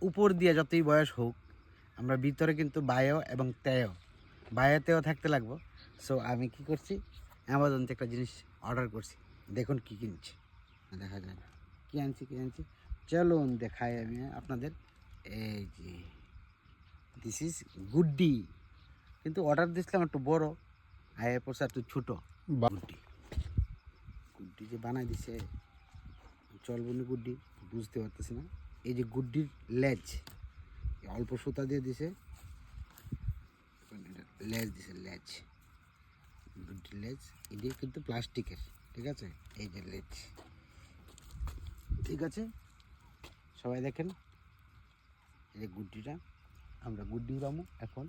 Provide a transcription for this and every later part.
উপর দিয়ে যতই বয়স হোক আমরা ভিতরে কিন্তু বায়ো এবং বায়োতেও থাকতে লাগবো। সো আমি কি করছি, অ্যামাজন থেকে একটা জিনিস অর্ডার করছি। দেখুন কি কিনছি, দেখা যায় না কী আনছি চলুন দেখাই আমি আপনাদের। এই যে দিস ইজ গুড্ডি, কিন্তু অর্ডার দিয়েছিলাম একটু বড়, আয়ের পড়ছে একটু ছোটো। গুড্ডি যে বানাই দিছে চলবনি গুড্ডি, বুঝতে পারতেছি না। এই যে গুড্ডির লেজ অল্প সুতা দিয়ে দিছে, লেজ দিছে, গুড্ডির লেজ। এটি কিন্তু প্লাস্টিকের, ঠিক আছে। এই যে লেজ, ঠিক আছে। সবাই দেখেন এই যে গুড্ডিটা, আমরা গুড্ডি উড়ামো এখন।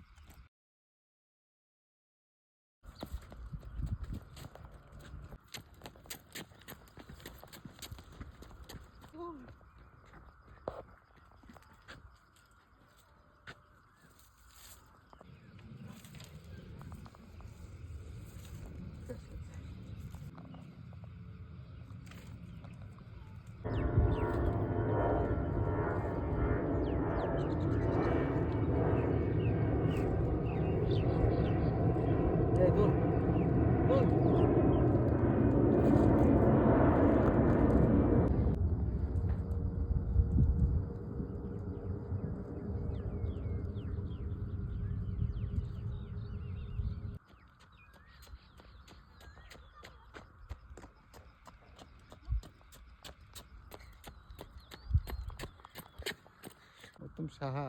तुम साहा